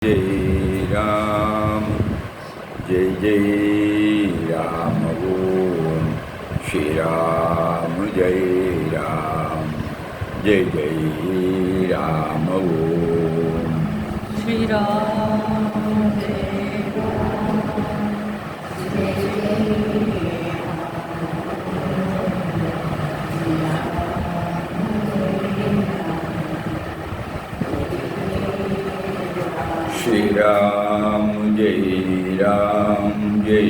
जय राम जय जय राम ओम श्री राम जय राम जय जय राम ओम श्री राम जय राम जय श्री राम जय राम जय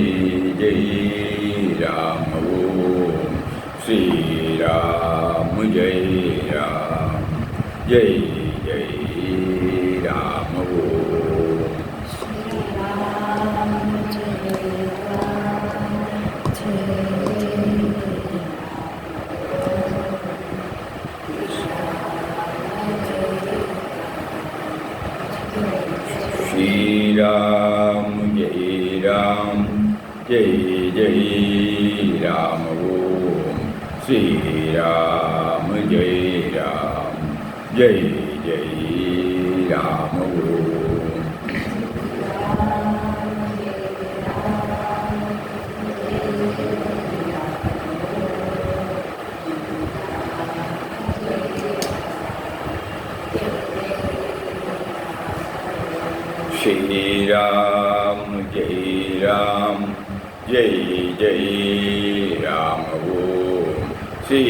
जय राम ओम श्री राम जय राम जय जय राम ओम श्री राम जय राम जय जय राम ओम श्री राम जय राम जय जय राम ओम श्री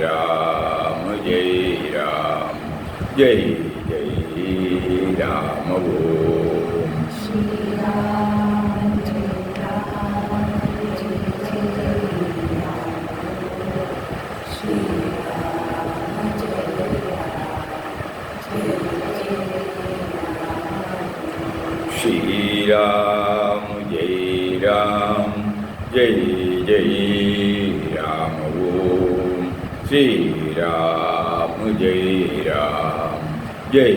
राम जय राम जय जय राम ओम श्री राम जय राम जय जय राम ओम श्री राम जय राम जय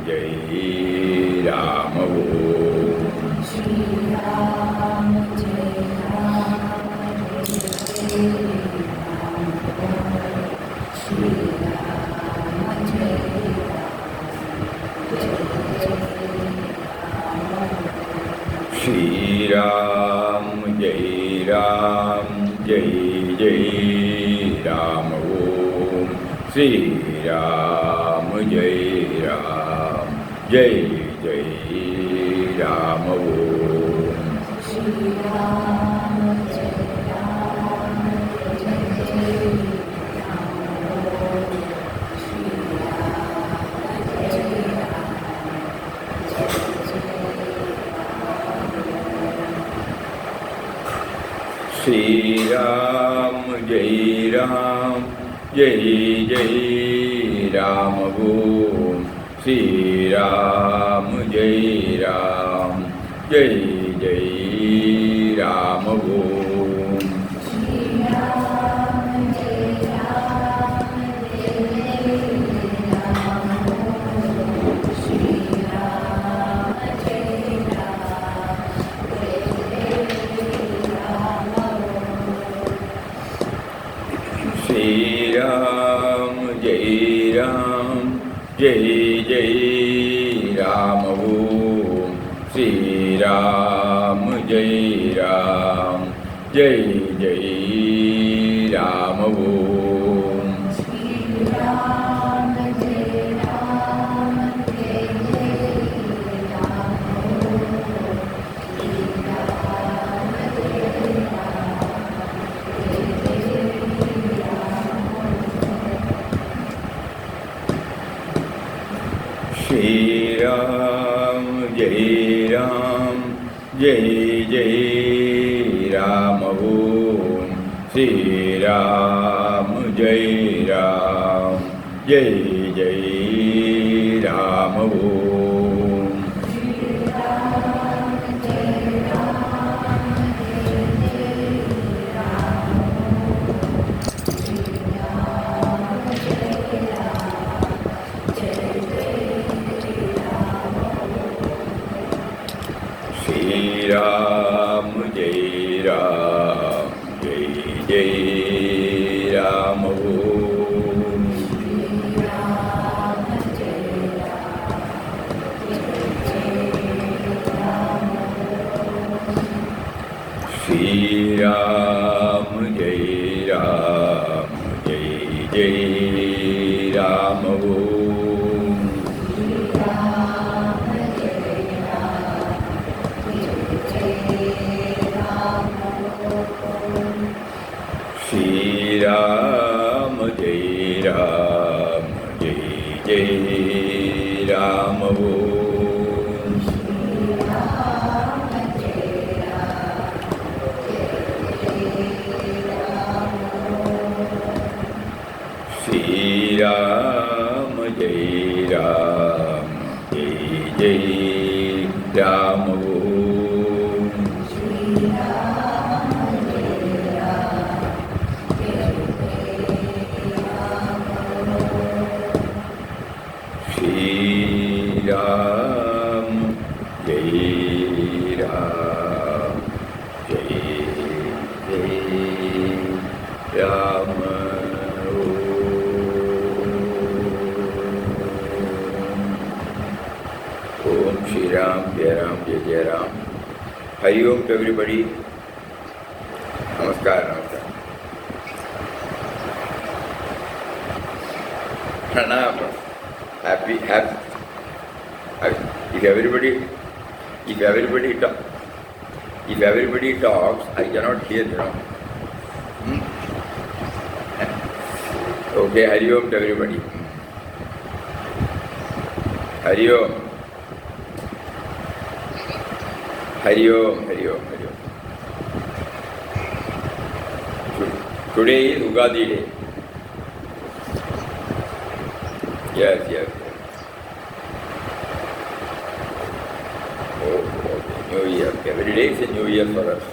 जय राम ओम श्री राम जय राम जय जय राम ओम श्री राम जय राम जय जय राम ओम श्री राम जय राम जय जय राम ओम श्री राम जय राम जय जय राम ओम श्री राम जय राम जय जय राम ओम श्री राम जय राम जय जय राम ओम श्री राम जय राम जय जय राम ओम श्री राम जय राम जय जय राम ओम श्री राम जय राम जय जय राम ओम श्री राम जय राम जय जय राम ओम Shri Ram, Jai Ram, Jai Jai Ram Om. Shri Ram, Jai Ram, Jai Jai Ram Om. Shri Ram, Jai Ram, Jai Jai Ram Om. Shri Ram, Jai Ram, Jai Jai Ram Om. Shri Ram, Jai Ram, Jai Jai Ram. Hari Om to everybody. Namaskar, namaskar. Pranam. Happy. If everybody talks, I cannot hear, Okay, Hari Om to everybody. Hari Om. Hari Om, Hari Om, Hari Om. Today is Ugadi day. Yes. Oh, New Year. Every day is a New Year for us.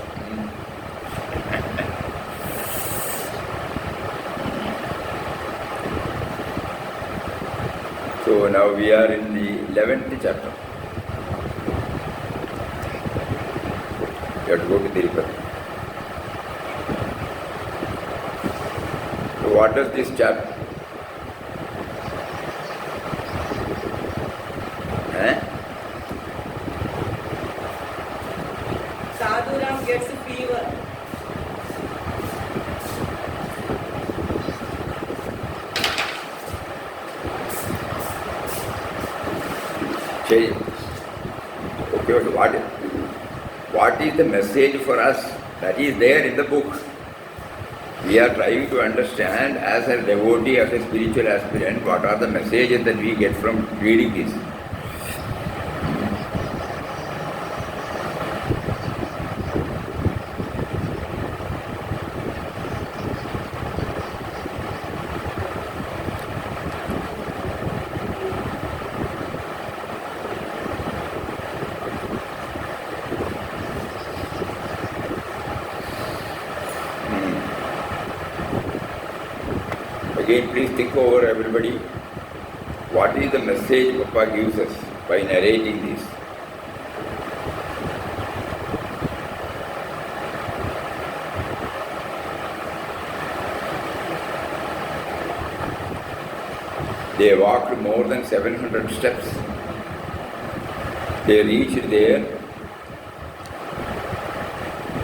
So now we are in the 11th chapter. You have to go to Tirupati. So what does this chapter? Sadhuram gets a fever. Okay, what is the message for us that is there in the book? We are trying to understand as a devotee, as a spiritual aspirant, what are the messages that we get from reading this. Again, please think over, everybody. What is the message Papa gives us by narrating this? They walked more than 700 steps. They reached there.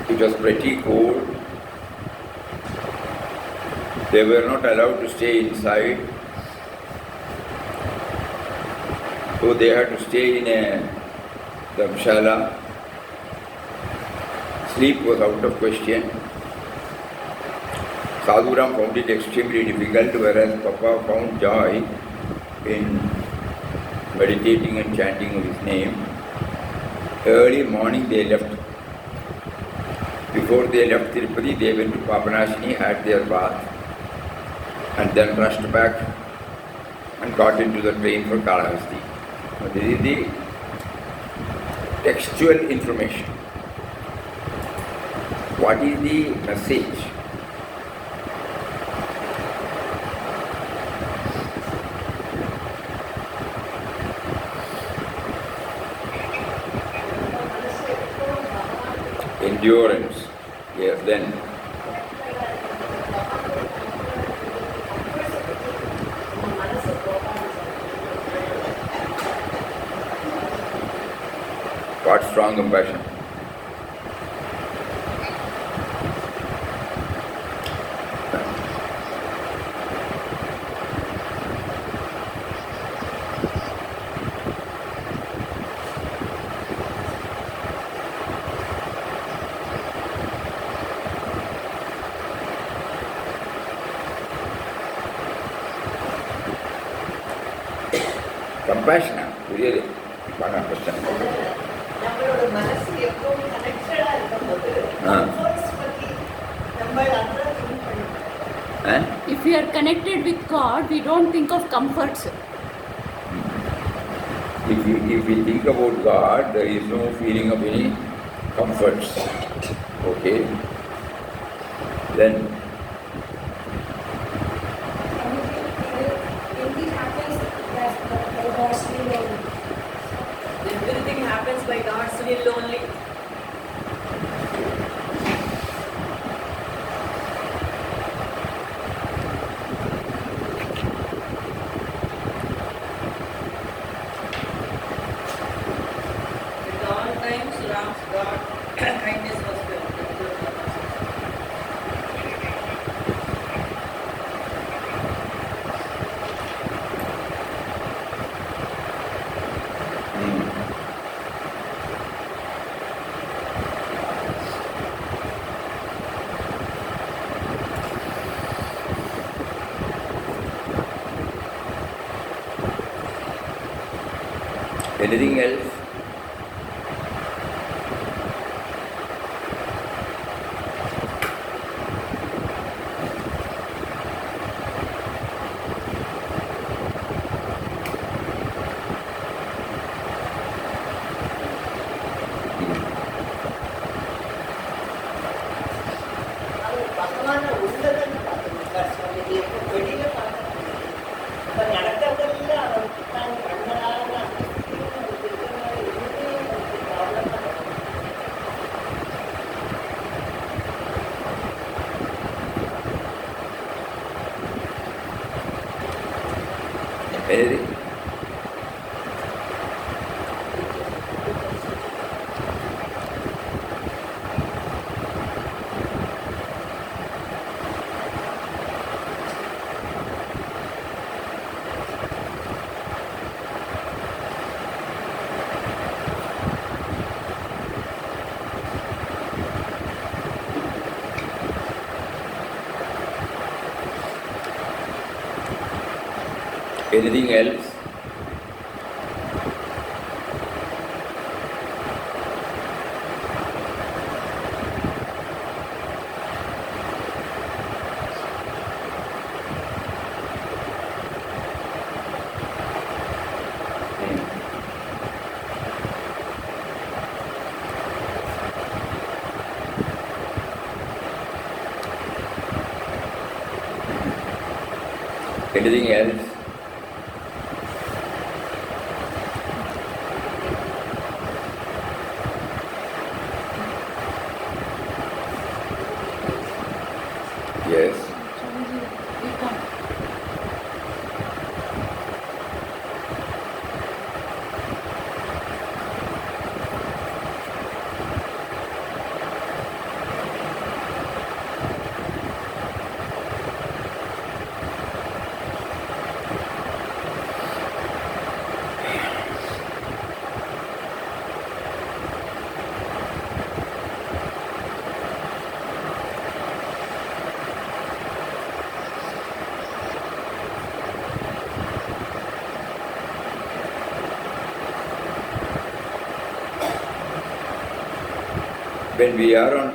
It was pretty cold. They were not allowed to stay inside. So they had to stay in a dhamshala. Sleep was out of question. Sadhuram found it extremely difficult, whereas Papa found joy in meditating and chanting of his name. Early morning they left. Before they left Tirupati, they went to Papanashini, had their bath, and then rushed back and got into the train for Kalahasti. Now, this is the textual information. What is the message? Endurance. Yes, then. What strong compassion? compassion. Really, you can't understand. நம்மளோட மனசு எப்பவும் கனெக்டடா இருக்கும்போது ஆ. comforts பத்தி நம்ம அப்புறம் think பண்ணணும். Eh? If we are connected with God, we don't think of comforts. If we think about God, there is no feeling of any comforts. Okay? Then Anything happens that by God's will only. Everything happens by God's will only. At all times, Ram's God kindness was felt. anything else? அது பகவான உள்ளதுன்னு பார்த்துருக்கார் சுவாமி. எப்போ வெளியில பார்க்க முடியாது. இப்ப நடக்கிறதெல்லாம் அவர் தான் கண்ணனால நமக்கு இருக்கிறனால எதுவுமே நமக்கு ப்ராப்ளம் தான். Anything? Anything else? Anything else? Yes. Swamiji, we come. When we are on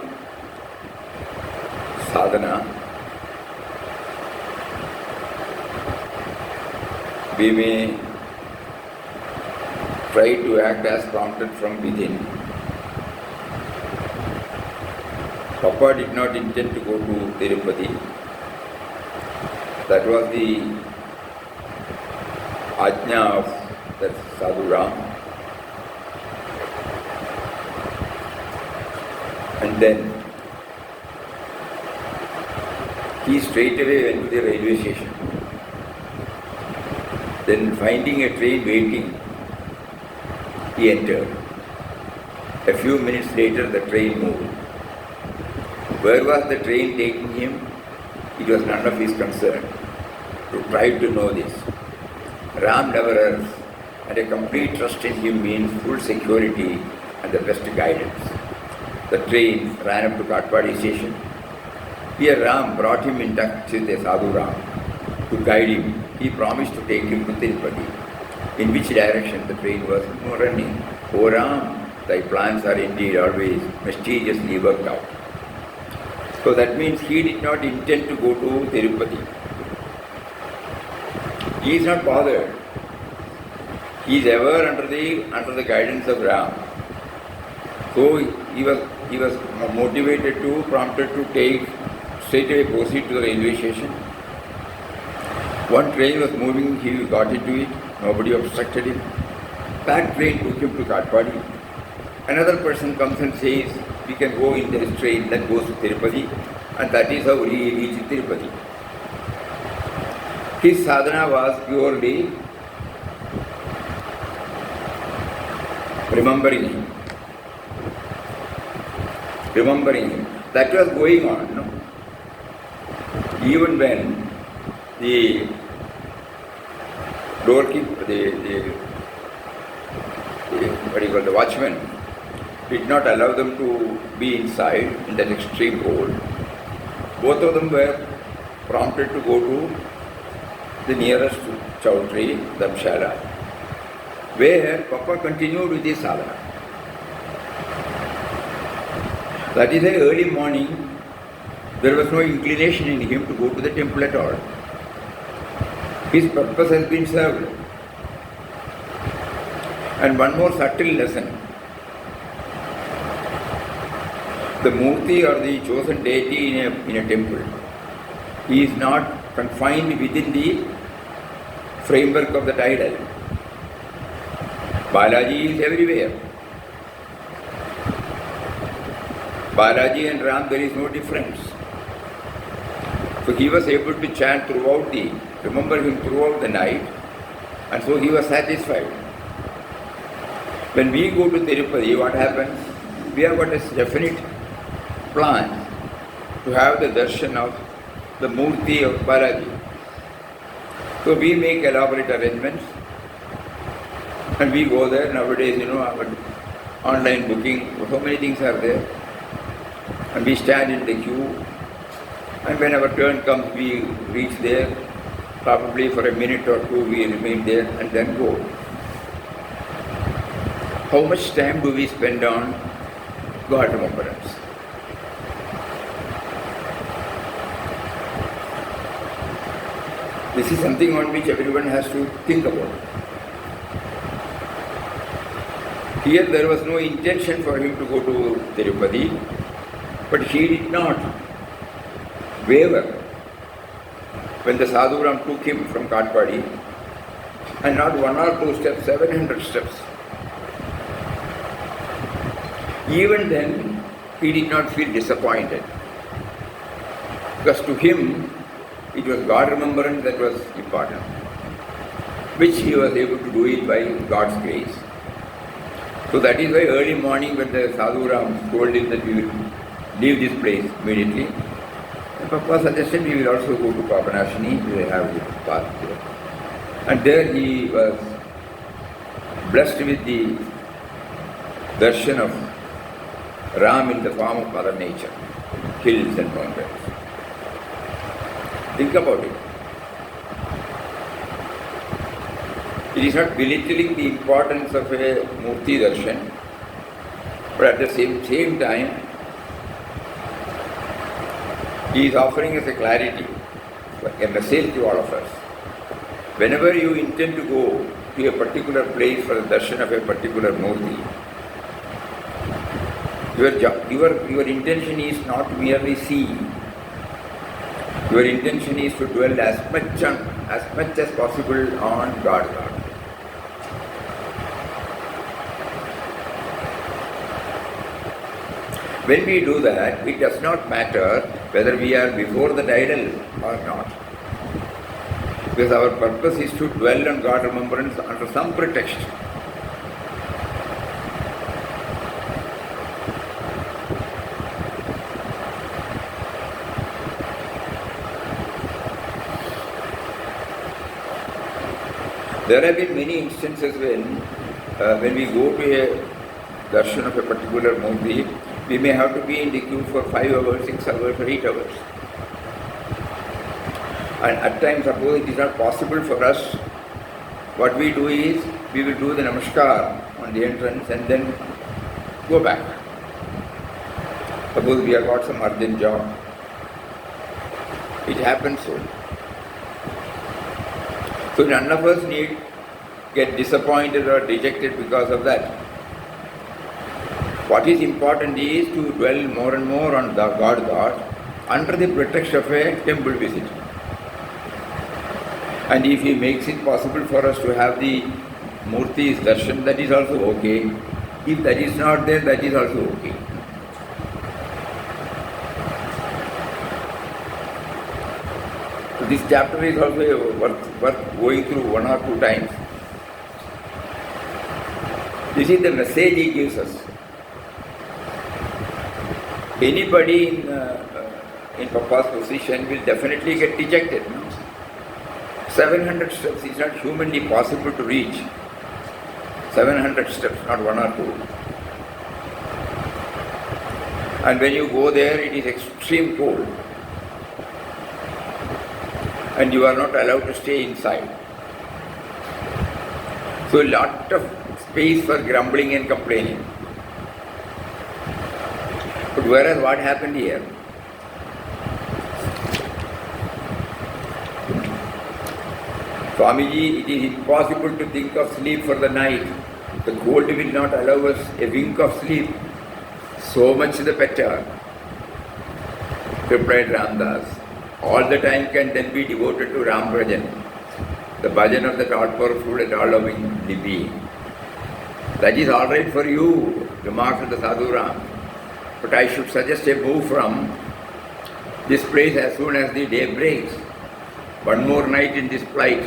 sadhana, we may try to act as prompted from within. Papa did not intend to go to Tirupati. That was the ajna of that Sadhu Ram. And then he straight away went to the railway station. Then finding a train waiting, he entered. A few minutes later the train moved. Where was the train taking him? It was none of his concern to try to know this. Ram never errs, and a complete trust in him means full security and the best guidance. The train ran up to Katpadi station. Here Ram brought him in touch with a Sadhu Ram to guide him. He promised to take him to Tirupati. in which direction the train was running. O Ram, thy plans are indeed always mysteriously worked out. So that means he did not intend to go to Tirupati. He is not bothered. He is ever under the guidance of Ram. So he was motivated to, prompted to take straight away proceed to the railway station. One train was moving, he got into it, nobody obstructed him. That train took him to Katpadi. Another person comes and says, we can go in this train that goes to Tirupati, and that is how he reached Tirupati. His sadhana was purely remembering him. That was going on. No? Even when the doorkeeper, the watchman, did not allow them to be inside in that extreme cold, both of them were prompted to go to the nearest chowdhury, Dhamshala, where Papa continued with his sadhana. That is why early morning there was no inclination in him to go to the temple at all. His purpose has been served. And one more subtle lesson. The Murti or the chosen deity in a temple, he is not confined within the framework of that idol. Balaji is everywhere. Balaji and Ram, there is no difference. So he was able to chant remember him throughout the night, and so he was satisfied. When we go to Tirupati, what happens? We have got a definite plan to have the darshan of the Murti of Balaji. So we make elaborate arrangements and we go there. Nowadays, our online booking, so many things are there. And we stand in the queue, and when our turn comes, we reach there. Probably for a minute or two we remain there and then go. How much time do we spend on God remembrance? This is something on which everyone has to think about. Here there was no intention for him to go to Tirupati, but he did not waver when the Sadhuram took him from Katpadi, and not 1 or 2 steps, 700 steps. Even then, he did not feel disappointed. Because to him, it was God remembrance that was important, which he was able to do it by God's grace. So that is why early morning when the Sadhuram told him that we will leave this place immediately, Papa suggested we will also go to Papanashini, we will have the path there. And there he was blessed with the darshan of Ram in the form of Mother Nature, hills and mountains. Think about it. It is not belittling the importance of a Murti darshan, but at the same time, he is offering us a clarity, a message to all of us. Whenever you intend to go to a particular place for the darshan of a particular Murti, your intention is not to merely see. Your intention is to dwell as much as possible on God. When we do that, it does not matter whether we are before the idol or not. Because our purpose is to dwell on God remembrance under some pretext. There have been many instances when we go to a darshan of a particular Murti, we may have to be in the queue for 5 hours, 6 hours or 8 hours. And at times, suppose it is not possible for us what we do is, we will do the namaskar on the entrance and then go back. Suppose we have got some urgent job. It happens so. So none of us need get disappointed or dejected because of that. What is important is to dwell more and more on the God thought under the pretext of a temple visit. And if He makes it possible for us to have the Murti's darshan, that is also okay. If that is not there, that is also okay. So this chapter is also worth going through one or two times. This is the message He gives us. Anybody in Papa's position will definitely get dejected. No? 700 steps is not humanly possible to reach. 700 steps, not one or two. And when you go there, it is extreme cold. And you are not allowed to stay inside. So a lot of space for grumbling and complaining. But whereas what happened here? Swamiji, it is impossible to think of sleep for the night. The cold will not allow us a wink of sleep. So much the better, replied Ramdas. All the time can then be devoted to Ram Bhajan, the bhajan of the all-powerful and all-loving being. That is all right for you, remarked the Sadhu Ram. But I should suggest a move from this place as soon as the day breaks. One more night in this plight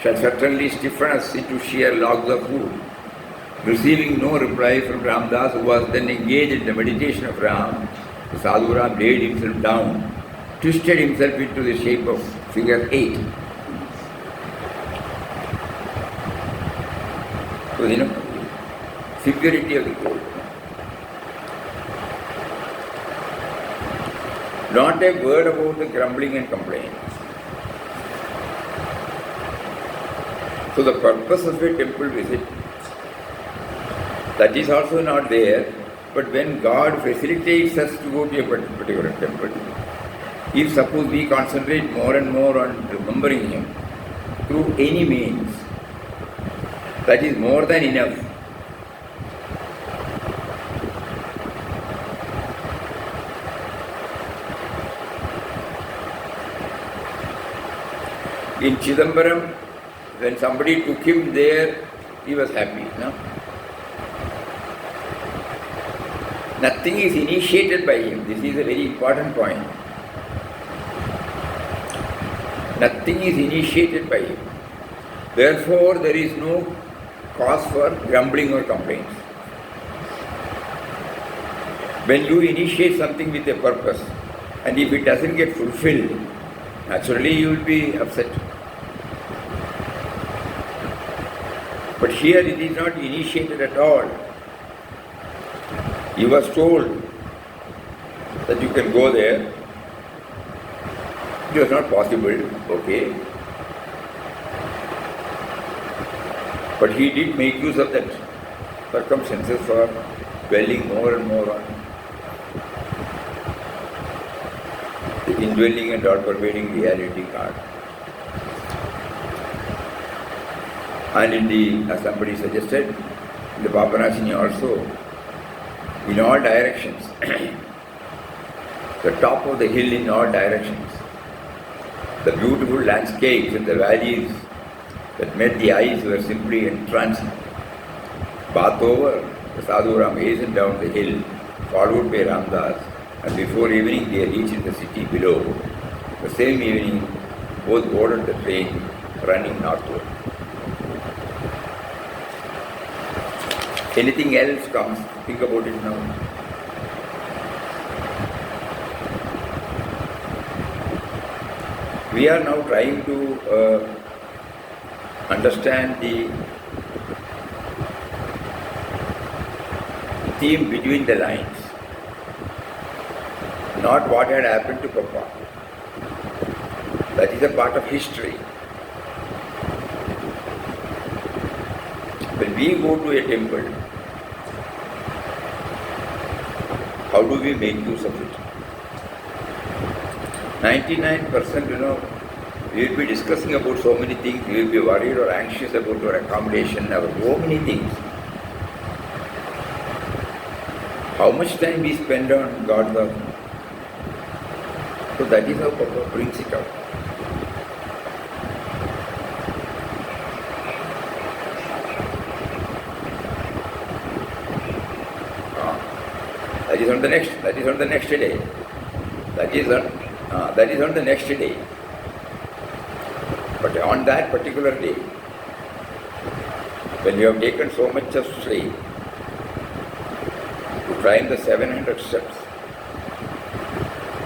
shall certainly stiffen us into sheer logs of wood. Receiving no reply from Ramdas, who was then engaged in the meditation of Ram, the Sadhu Ram laid himself down, twisted himself into the shape of figure 8. So, security of the cold. Not a word about the grumbling and complaining. So the purpose of a temple visit, that is also not there, but when God facilitates us to go to a particular temple, if suppose we concentrate more and more on remembering Him through any means, that is more than enough. In Chidambaram, when somebody took him there, he was happy. No? Nothing is initiated by him. This is a very important point. Nothing is initiated by him. Therefore, there is no cause for grumbling or complaints. When you initiate something with a purpose, and if it doesn't get fulfilled, naturally you will be upset. But here it is not initiated at all. He was told that you can go there. It was not possible, okay. But he did make use of that circumstances for dwelling more and more on the indwelling and all-pervading reality God. And in the, as somebody suggested, in the Papanasini also, in all directions, the top of the hill in all directions, the beautiful landscapes and the valleys that met the eyes were simply entrancing. Bath over, the Sadhu Ram hastened down the hill, followed by Ramdas, and before evening they reached the city below. The same evening, both boarded the train running northward. Anything else comes, think about it now. We are now trying to understand the theme between the lines, not what had happened to Papa. That is a part of history. we go to a temple, how do we make use of it? 99%, we will be discussing about so many things, we will be worried or anxious about our accommodation, about so many things. How much time we spend on God's work? So that is how Papa brings it out. That is on the next day. That is on the next day. But on that particular day, when you have taken so much of strain to climb the 700 steps,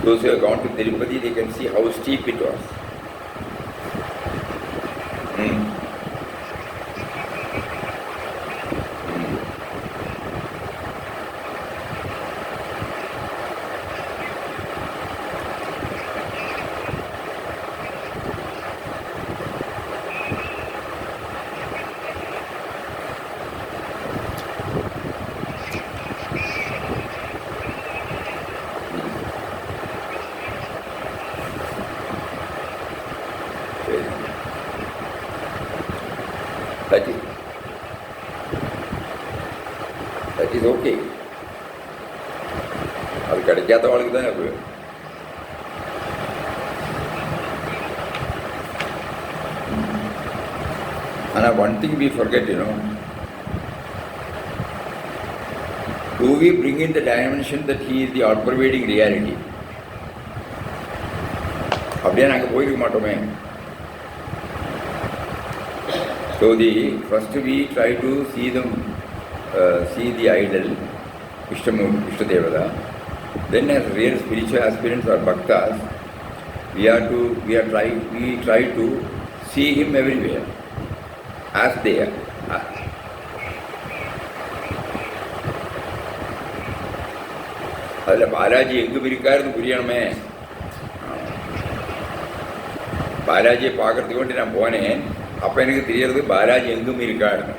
those who have gone to Tirupati, they can see how steep it was. That is okay. அது கிடைக்காத வாழ்க்கை தான் அது. And one thing we forget, do we bring in the dimension that he is the all-pervading reality? அப்படியே நாங்கள் போயிருக்க மாட்டோமே. So first we try to see the idol, Ishtadevada. Then as real spiritual aspirants or bhaktas, we try to see him everywhere, as they are. அதில் பாலாஜி எங்கும் இருக்காருன்னு புரியணுமே. பாலாஜியை பார்க்கறதுக்கு வேண்டி நான் போனேன். அப்போ எனக்கு தெரியறது பாலாஜி எங்கும் இருக்காருன்னு.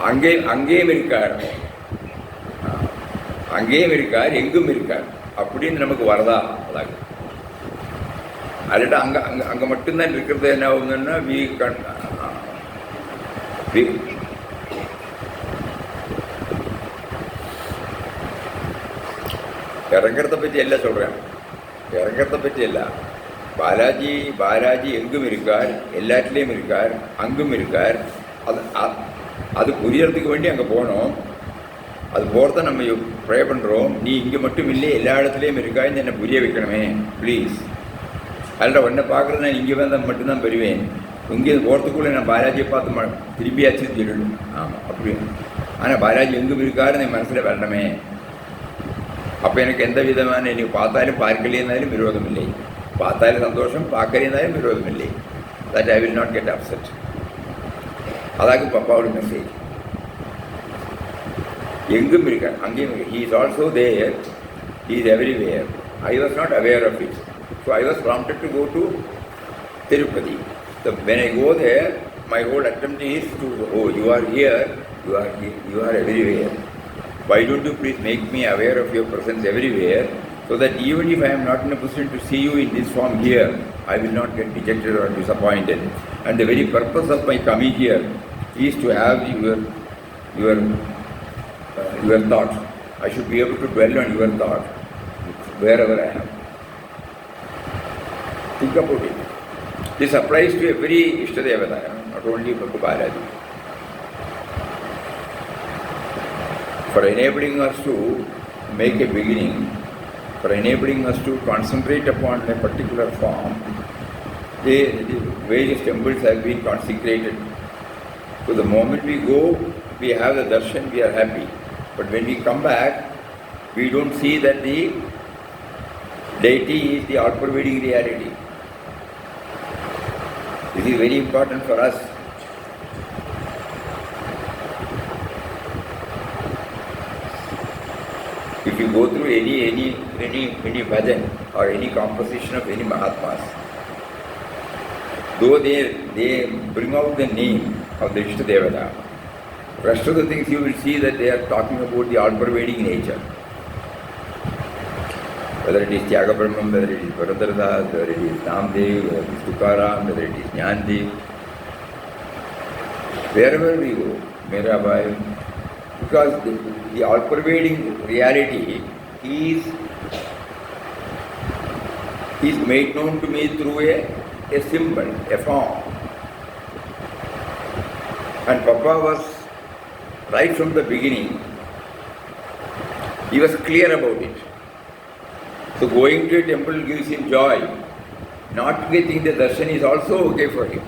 அங்கேயும் இருக்கார், அங்கேயும் இருக்கார், எங்கும் இருக்கார் அப்படின்னு நமக்கு வரதா? அதாக அல்லட்டா அங்கே மட்டும்தான் இருக்கிறது. என்ன ஆகுதுன்னா இறங்கிறத பற்றி எல்லாம் சொல்கிறேன். இறங்கிறத பற்றி எல்லாம் பாலாஜி எங்கும் இருக்கார், எல்லாத்துலேயும் இருக்கார், அங்கும் இருக்கார். அது புரியறதுக்கு வேண்டி அங்கே போனோம். அது போகிறத நம்ம ப்ரே பண்ணுறோம். நீ இங்கே மட்டும் இல்லை, எல்லா இடத்துலையும் இருக்கான்னு என்னை புரிய வைக்கணுமே ப்ளீஸ். அதில் ஒன்றை பார்க்குறது நான் இங்கே வந்தால் மட்டும்தான் பெறுவேன். இங்கே போகிறதுக்குள்ளே நான் பாலாஜியை பார்த்து திரும்பியாச்சு சொல்லணும். ஆமாம் அப்படி. ஆனால் பாலாஜி எங்கும் இருக்காருன்னு என் மனசில் வரணுமே. அப்போ எனக்கு எந்த விதமான நீ பார்த்தாலும் பார்க்கலைன்னாலும் விரோதம் இல்லை, பார்த்தாலும் சந்தோஷம், பார்க்கலைன்னாலும் விரோதம் இல்லை. That I will not get upset. அதாக பப்பாவோட மெசேஜ். எங்கும் இருக்கார், அங்கேயும் இருக்கு. He is also there, he is everywhere. I was not aware of it. So I was prompted to go to Tirupati. So when I go there, my whole attempt is to, oh, you are here, you are everywhere. Why don't you please make me aware of your presence everywhere, so that even if I am not in a position to see you in this form here, I will not get dejected or disappointed. And the very purpose of my coming here is to have your thought. I should be able to dwell on your thought wherever I am. Think about it. This applies to every Ishtadevata, not only Bhakti Balaji. For enabling us to make a beginning, for enabling us to concentrate upon a particular form, the various temples have been consecrated. So the moment we go, we have the darshan, we are happy. But when we come back, we don't see that the deity is the all-pervading reality. This is very important for us. If you go through any bhajan or any composition of any Mahatmas, though they bring out the name of the Ishta Devata, rest of the things you will see that they are talking about the all-pervading nature. Whether it is Tyaga Brahman, whether it is Bharadradas, whether it is Namdev, whether it is Tukaram, whether it is Jnandev, wherever we go, Mirabai, because the all-pervading reality is made known to me through a symbol, a form. And Papa was, right from the beginning, he was clear about it. So going to a temple gives him joy. Not getting the darshan is also okay for him.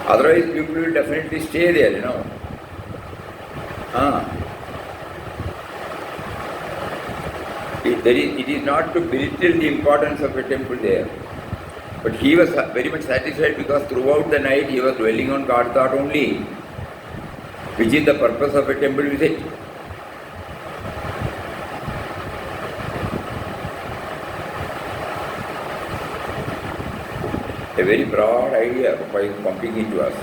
Otherwise people will definitely stay there, It is not to belittle the importance of a temple there. But he was very much satisfied because throughout the night he was dwelling on God thought only, which is the purpose of a temple visit. A very broad idea Papa is pumping into us.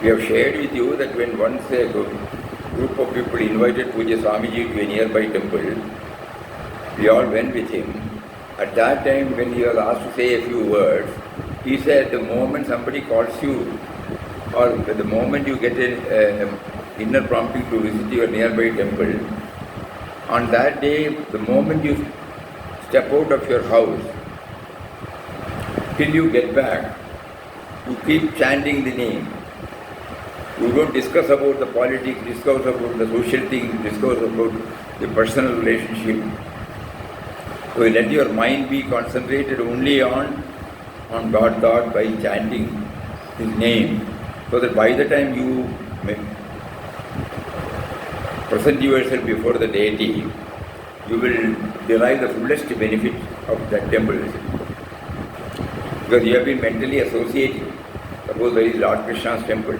We have shared with you that when once a group of people invited Pujya Swamiji to a nearby temple, we all went with him. At that time, when he was asked to say a few words, he said, the moment somebody calls you, or the moment you get an inner prompting to visit your nearby temple, on that day, the moment you step out of your house, till you get back, you keep chanting the name. You don't discuss about the politics, discuss about the social things, discuss about the personal relationship. So you let your mind be concentrated only on God thought by chanting His name, so that by the time you present yourself before the deity, you will derive the fullest benefit of that temple visit. Because you have been mentally associating. Suppose there is Lord Krishna's temple.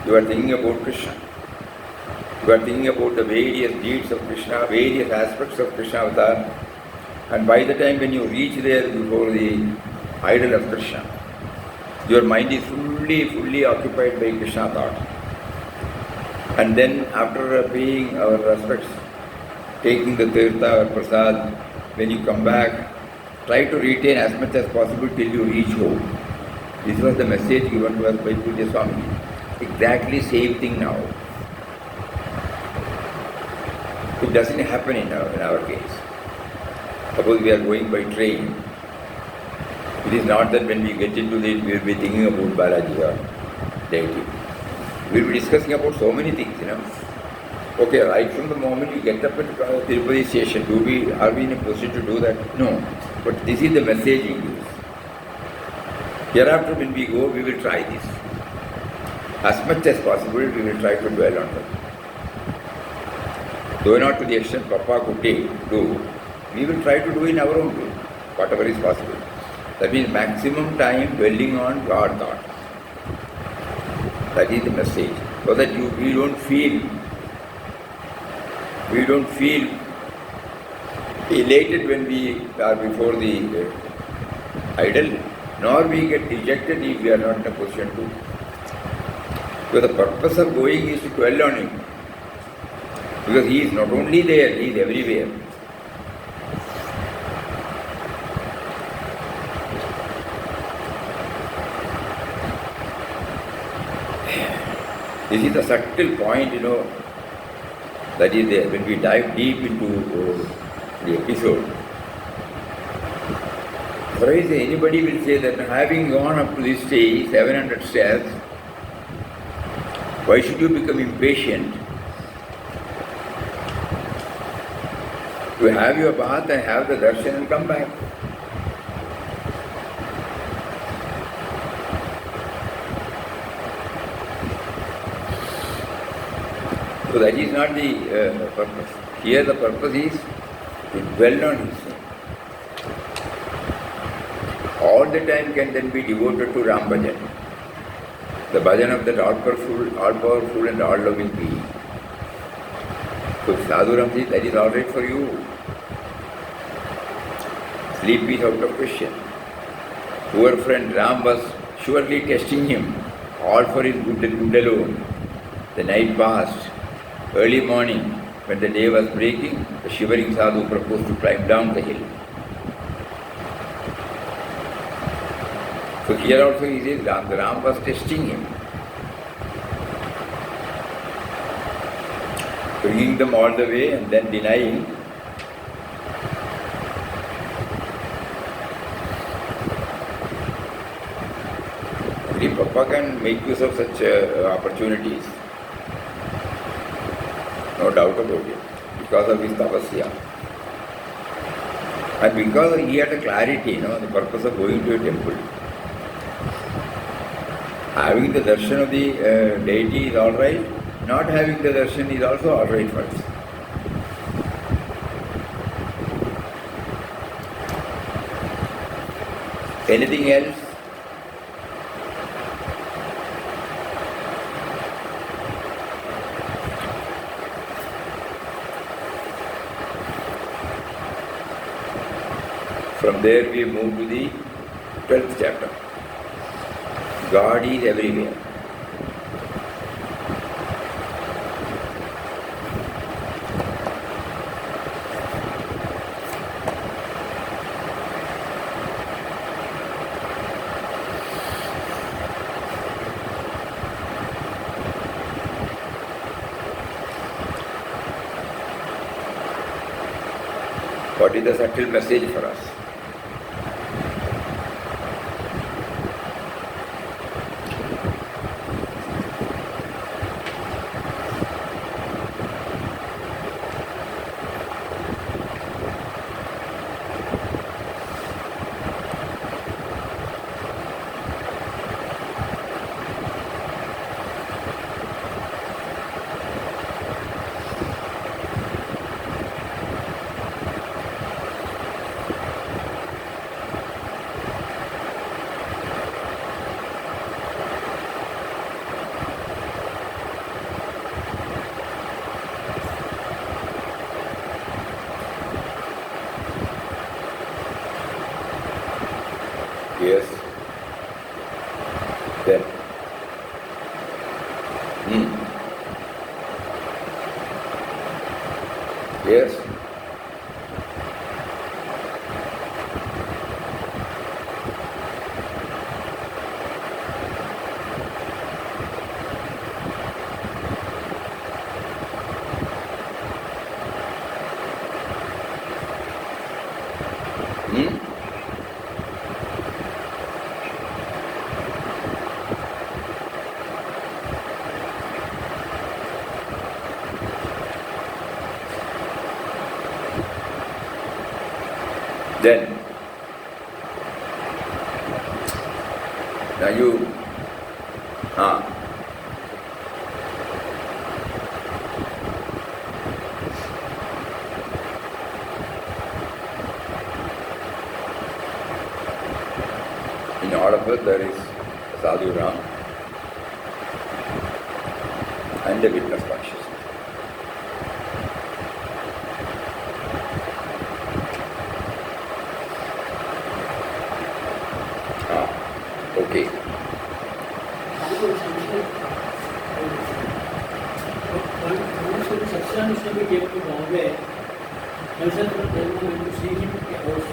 You are thinking about Krishna. You are thinking about the various deeds of Krishna, various aspects of Krishna avatar. And by the time when you reach there before the idol of Krishna, your mind is fully occupied by Krishna thought. And then after paying our respects, taking the tirtha or prasad, when you come back, try to retain as much as possible till you reach home. This was the message given to us by Pujya Swamiji. Exactly same thing now. It doesn't happen in our case. Suppose we are going by train. It is not that when we get into it, we will be thinking about Balaji or deity. We will be discussing about so many things, Okay, right from the moment we get up at Tirupati station, are we in a position to do that? No. But this is the message we use. Hereafter when we go, we will try this. As much as possible, we will try to dwell on that. Though not to the extent Papa could do, we will try to do in our own way, whatever is possible. That means maximum time dwelling on God thought. That is the message. So that we don't feel elated when we are before the idol, nor we get dejected if we are not in a position to. So the purpose of going is to dwell on Him. Because He is not only there, He is everywhere. This is the subtle point, that is there. When we dive deep into the episode, otherwise anybody will say that having gone up to this stage, 700 steps, why should you become impatient to have your bath and have the darshan and come back? So that is not the purpose. Here the purpose is to dwell on His name. All the time can then be devoted to Ram Bhajan. the bhajan of that all-powerful and all-loving being. So Sadhu Ram says, that is all right for you. Sleep is out of question. Poor friend Ram was surely testing him, all for his good alone. The night passed. Early morning, when the day was breaking, the shivering Sadhu proposed to climb down the hill. So here also he says Ram was testing him, bringing them all the way and then denying. Only Papa can make use of such opportunities, no doubt about it, because of his tapasya. And because he had a clarity, the purpose of going to a temple. Having the darshan of the deity is all right, not having the darshan is also all right for us. Anything else? From there we move to the 12th chapter. God is everywhere. What is the subtle message for us? Yes. Then. Yes. Then, now you, in all of us there is Sadhu Ram and the witness consciousness. Okay. Satsang Swami came to Bombay. Darshan from Delhi went to see him at the house.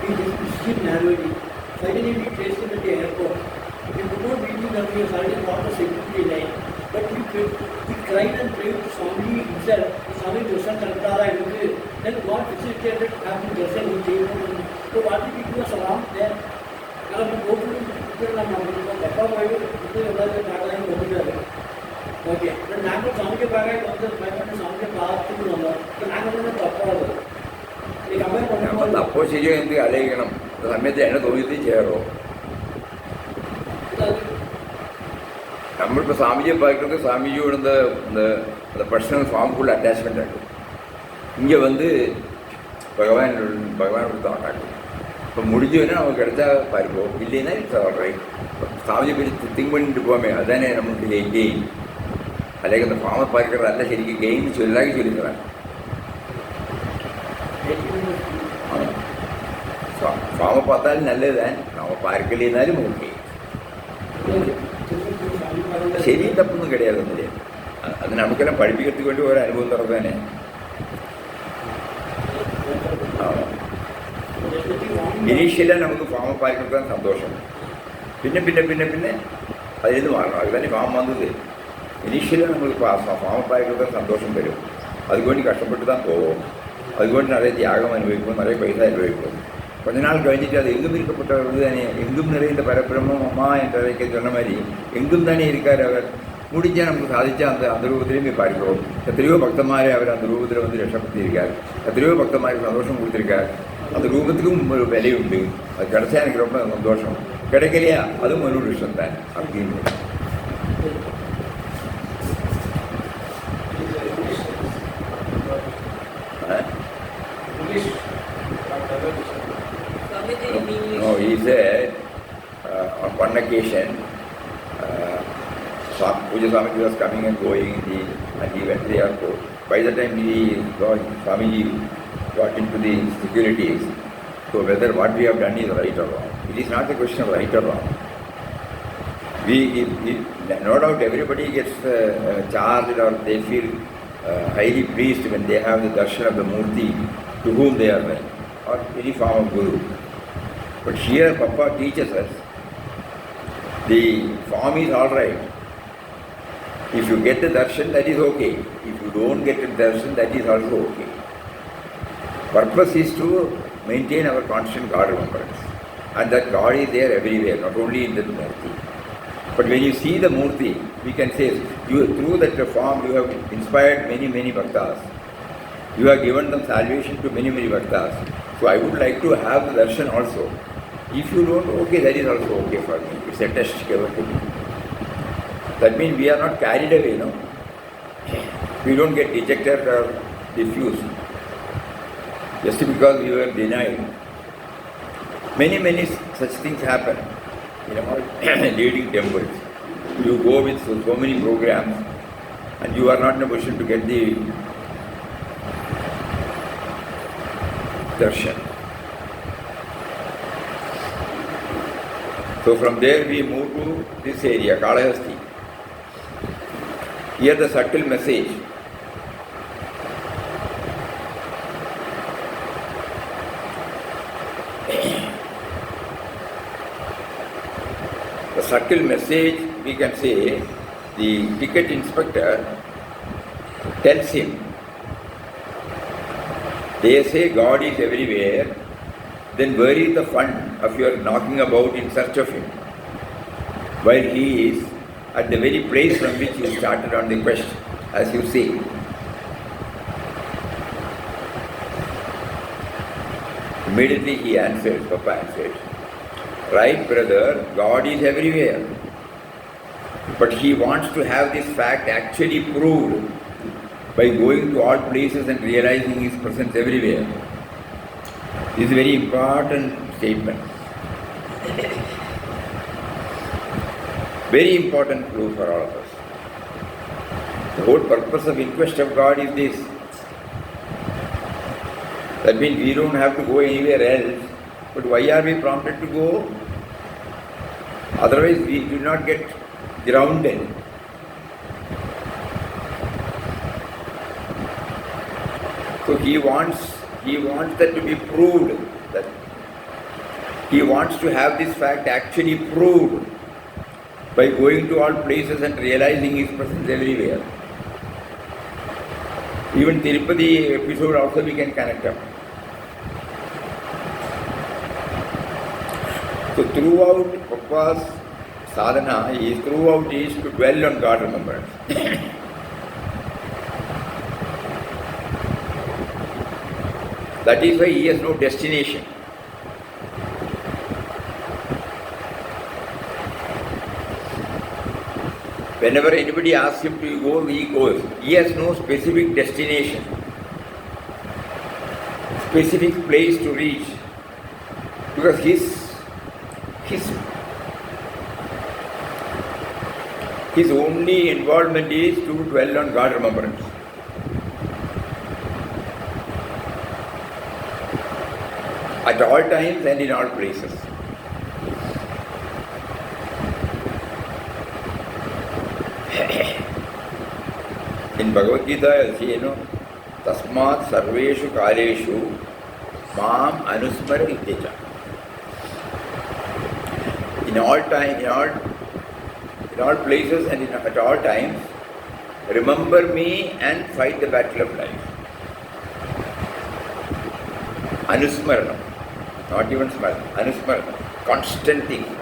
He dismissed him narrowly. Finally, we traced him at the airport. He could not meet him when he was already part of security line. But he cried and prayed to Swami himself. Swami Darshan Kartara and then God facilitated having Darshan in jail. So what did he do? Salam there. Now we go to Papa boy, okay. Then Nago Swami ke bagai doctor, my Swami ke path to know. So Nago ne Papa. നമ്മൾ തപ്പോശിച്ചു എന്ത് ആലോചിക്കണം സമയത്ത് എന്നെ തോന്നി ചേരോ നമ്മളിപ്പോൾ സ്വാമിജിയെ பார்க்கறது சாமிஜியோட இந்த personal ஃபார்முக்குள்ள attachment ஆகும் இங்கே வந்து பகவான் கொடுத்த அட்டாக் இப்போ முடிஞ்சதுன்னா நமக்கு கிடைச்சா பார்ப்போம், இல்லைன்னா இட்ஸ் ஆல் ரைட். சாமியை பற்றி திங்க் பண்ணிட்டு போமே, அதுதானே நமக்கு கெயின். അല്ലെങ്കിൽ அந்த ஃபார்மை பார்க்கறதல்ல ശരിക്കും கெயின் சொல்லாக்கி சொல்லிக்கிறாங்க. ஃபார்மை பார்த்தாலும் நல்லது தான், நம்ம பார்க்கலைன்னாலும் ஓகே. ശരി തപ്പൊന്നും கிடையாதுന്നില്ലേ. അത് നമുക്കെല്ലാം പഠിപ്പിക്കത്തുക്ക് വേണ്ടി ഒരു അനുഭവം തുറന്നതന്നെ. ഇനീഷ്യലാണ് നമുക്ക് ഫാമ പാലിക്കാൻ സന്തോഷം, പിന്നെ പിന്നെ പിന്നെ പിന്നെ അതിൽ നിന്ന് മാറണം. അത് തന്നെ ഫാം വന്നത്. ഇനീഷ്യലാണ് നമുക്ക് ഫാമ പാലിക്കാൻ സന്തോഷം വരും, അതുകൊണ്ട് കഷ്ടപ്പെട്ട് தான் போவோம், അതുകൊണ്ട് நிறைய தியாகம் അനുഭവിക്കും, நிறைய പൈസ അനുഭവിക്കും. கொஞ்ச நாள் கழிஞ்சிட்டு அது எங்கும் இருக்கப்பட்டவர் தானே, எங்கும் நிறைந்த பரபிரம்மம் அம்மா என்றதைக்க சொன்ன மாதிரி எங்கும் தானே இருக்கார் அவர். முடிஞ்சால் நமக்கு சாதிச்சா அந்த ரூபத்திலையும் போய் பார்க்கிறோம். எத்தனையோ பக்தமாரே அவர் அந்த ரூபத்தில் வந்து ரஷப்படுத்தியிருக்கார், எத்தனையோ பக்தமாருக்கு சந்தோஷம் கொடுத்துருக்கார். அந்த ரூபத்துக்கும் ஒரு விலை உண்டு. அது கிடைச்சா எனக்கு ரொம்ப சந்தோஷம், கிடைக்கலையா அதுவும் ஒரு விஷயம் தான் அப்படின்னு. No, he said on one occasion, Puja Swamiji was coming and going, and he went to the airport. By the time Swamiji got into the securities, so whether what we have done is right or wrong. It is not a question of right or wrong. No doubt everybody gets charged or they feel highly pleased when they have the darshan of the Murti to whom they are going, or any form of Guru. But here Papa teaches us the form is all right. If you get the darshan, that is okay. If you don't get the darshan, that is also okay. Purpose is to maintain our constant God remembrance, and that God is there everywhere, not only in the Murti. But when you see the Murti, we can say, through that form you have inspired many, many bhaktas. You have given them salvation to many, many bhaktas. So I would like to have the darshan also. If you don't, okay, that is also okay for me. It's a test given to me. That means we are not carried away, no? We don't get dejected or diffused just because we were denied. Many, many such things happen in our leading temples. You go with so many programs and you are not in a position to get the darshan. So from there we move to this area, Kalahasti. Here the subtle message. The subtle message, we can say, the ticket inspector tells him, they say God is everywhere, then where is the fun of your knocking about in search of him, while he is at the very place from which you started on the quest, as you say. Immediately he answered, Papa answered, right brother, God is everywhere, but he wants to have this fact actually proved by going to all places and realizing his presence everywhere. This is a very important statement. Very important clue for all of us. The whole purpose of inquest of God is this. That means we don't have to go anywhere else. But why are we prompted to go? Otherwise we do not get grounded. So he wants that to be proved. That he wants to have this fact actually proved by going to all places and realizing his presence everywhere. Even Tirupati episode also we can connect up. So throughout Papa's sadhana, throughout is to dwell on God remembrance. That is why he has no destination. Whenever anybody asks him to go, he goes. He has no specific destination, specific place to reach, to Because his only involvement is to dwell on God remembrance. At all times and in all places. In Bhagavad Gita, you know, Tasmat Sarveshu Kaleshu Mam Anusmara Ittecha. In all time, in all places and at all times, remember me and fight the battle of life. Anusmaranam, not even smaranam, Anusmaranam, constant thinking.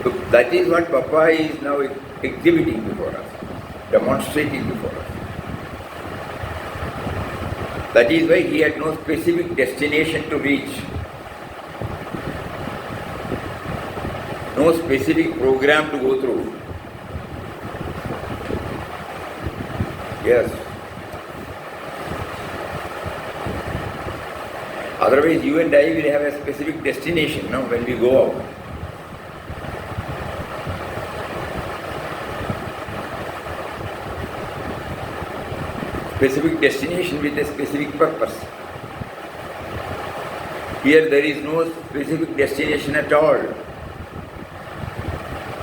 So that is what Papa is now exhibiting before us, demonstrating before us. That is why he had no specific destination to reach, no specific program to go through. Yes. Otherwise, you and I will have a specific destination, no, when we go out. Specific destination with a specific purpose. Here there is no specific destination at all.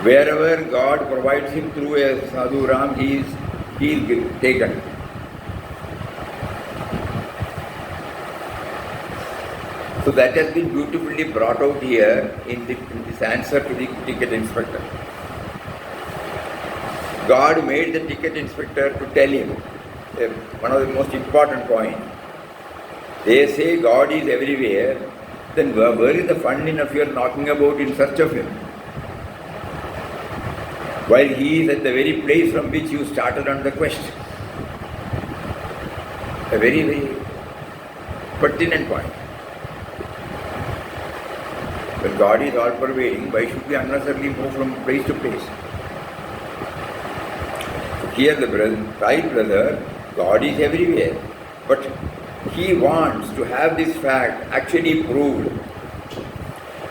Wherever God provides him through a Sadhu Ram, he is taken. So that has been beautifully brought out here in this answer to the ticket inspector. God made the ticket inspector to tell him one of the most important points. They say God is everywhere, then where is the fun in of your knocking about in search of him? While he is at the very place from which you started on the quest. A very, very pertinent point. When God is all pervading, why should we unnecessarily move from place to place? So here the right brother, God is everywhere. But he wants to have this fact actually proved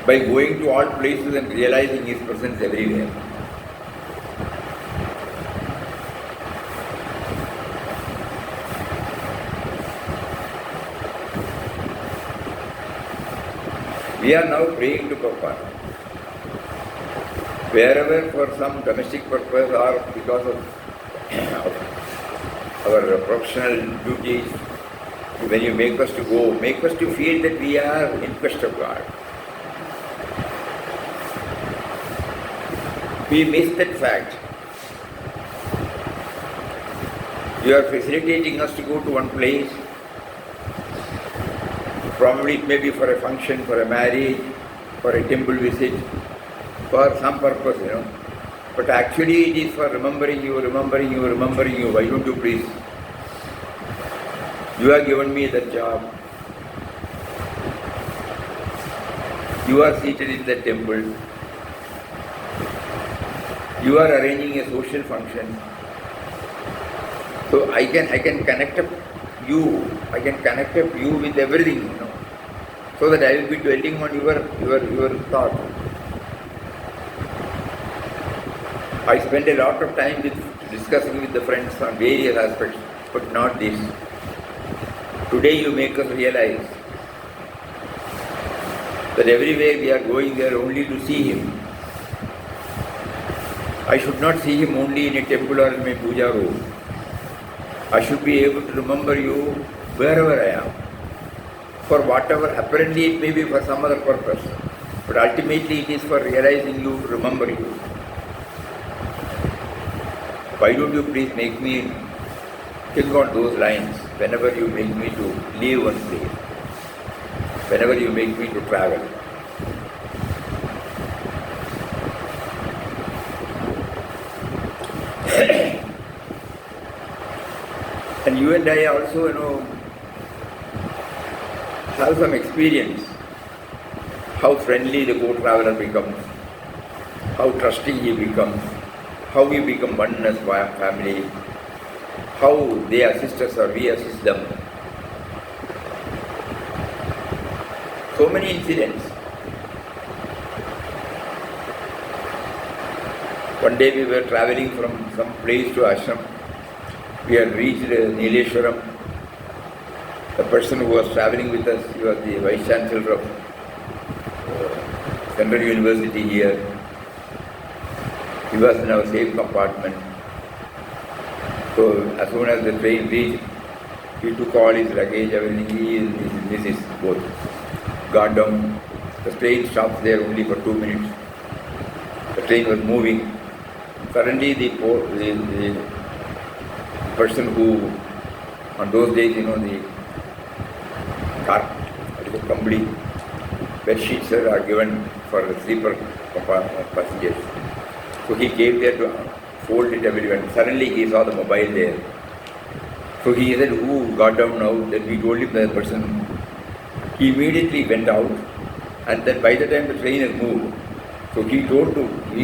by going to all places and realizing his presence everywhere. We are now praying to Papa. Wherever for some domestic purpose or because of our professional duties, when you make us to go, make us to feel that we are in quest of God. We miss that fact. You are facilitating us to go to one place. Probably it may be for a function, for a marriage, for a temple visit, for some purpose, you know. But actually it is for remembering you. Why don't you please? You have given me that job. You are seated in the temple. You are arranging a social function. So I can connect up you. I can connect up you with everything, you know. So that I will be dwelling on your thought. I spend a lot of time discussing with the friends on various aspects, but not this. Today you make us realize that everywhere we are going there only to see him. I should not see him only in a temple or in my puja room. I should be able to remember you wherever I am. For whatever, apparently it may be for some other purpose, but ultimately it is for realizing you, remember you. Why don't you please make me think on those lines whenever you make me to leave one place, whenever you make me to travel. And you and I also, you know, have some experience how friendly the co-traveler becomes, how trusting he becomes, how we become one as family, how they assist us or we assist them. So many incidents. One day we were traveling from some place to ashram. We had reached Nileshwaram. The person who was traveling with us, he was the Vice Chancellor of Central University here. He was in our same compartment. So as soon as the train reached, he took all his luggage, everything, he and his missus both got down. The train stopped there only for 2 minutes. The train was moving. Suddenly the person who, on those days, the complete bed sheets are given for the sleeper passengers. So he came there to fold it everyone. Suddenly he saw the mobile there. So he said, who got down now? Then we told him the person. He immediately went out, and then by the time the train has moved, so he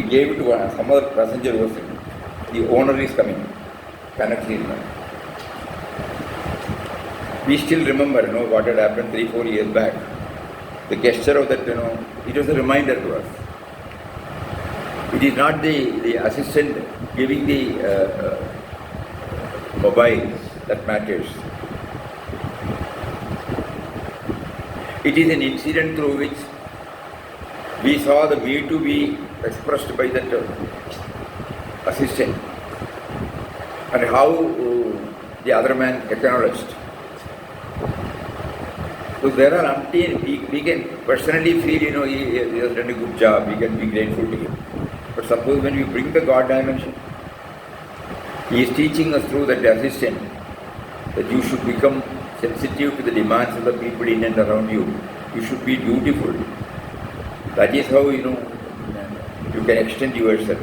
gave it to some other passenger who was saying, the owner is coming. Connect him. We still remember, what had happened 3-4 years back. The gesture of that, it was a reminder to us. It is not the assistant giving the mobile that matters. It is an incident through which we saw the way to be expressed by that assistant and how the other man acknowledged. So there are umpteen, we can personally feel, he has done a good job, we can be grateful to him. But suppose when we bring the God dimension, he is teaching us through that assistant that you should become sensitive to the demands of the people in and around you. You should be dutiful. That is how, you can extend yourself.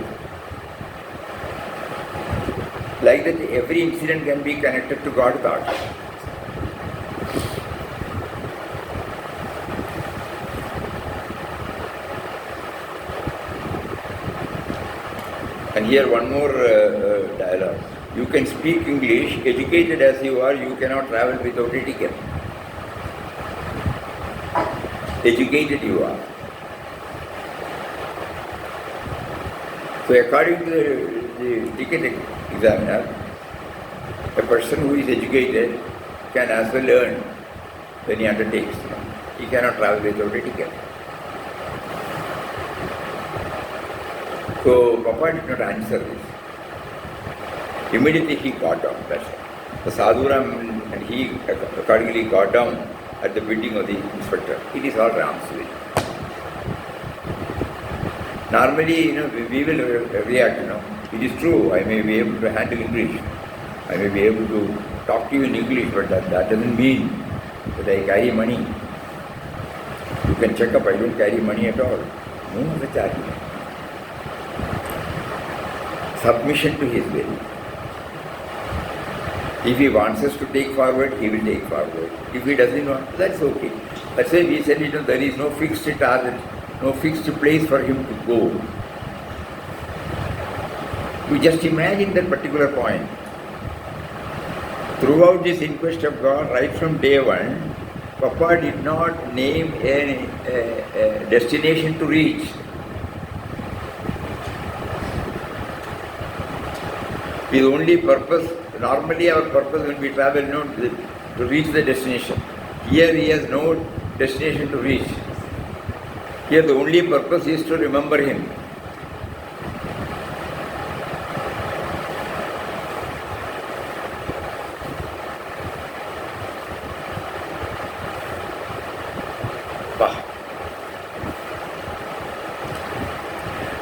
Like that, every incident can be connected to God thought. And here one more dialogue. You can speak English, educated as you are, you cannot travel without a ticket. Educated you are. So according to the ticket examiner, a person who is educated can as well learn when he undertakes. He cannot travel without a ticket. So Papa did not answer this. Immediately he got down. The Sadhuram and he accordingly got down at the bidding of the inspector. It is all Ram's will. Normally, we will react, It is true, I may be able to handle English. I may be able to talk to you in English, but that doesn't mean that I carry money. You can check up, I don't carry money at all. No such argument. Submission to his will. If he wants us to take forward, he will take forward. If he doesn't want, that's okay. That's why we said, there is no fixed target, no fixed place for him to go. We just imagine that particular point. Throughout this inquest of God, right from day one, Papa did not name a destination to reach. His only purpose, normally our purpose when we travel, to reach the destination. Here he has no destination to reach. Here the only purpose is to remember him.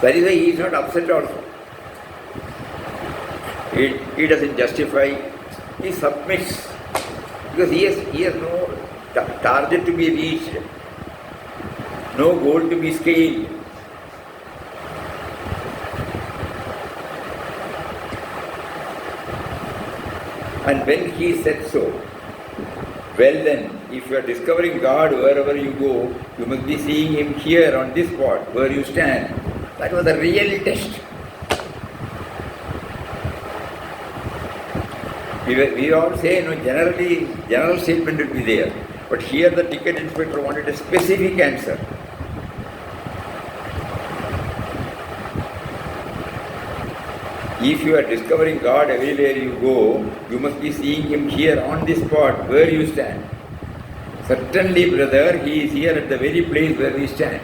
That is why he is not upset also. He doesn't justify, he submits. Because he has no target to be reached, no goal to be scaled. And when he said so, well then, if you are discovering God wherever you go, you must be seeing Him here on this spot where you stand. That was a real test. We all say, general statement will be there. But here the ticket inspector wanted a specific answer. If you are discovering God everywhere you go, you must be seeing Him here on the spot where you stand. Certainly, brother, He is here at the very place where we stand.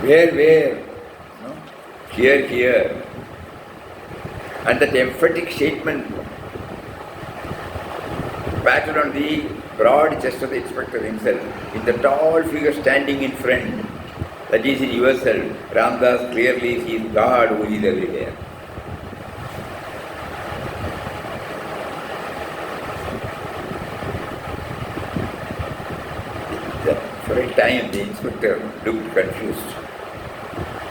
Where? No? Here. And that emphatic statement patterned on the broad chest of the inspector himself, in the tall figure standing in front, that is in yourself. Ramdas clearly sees God who is everywhere. For a time the inspector looked confused.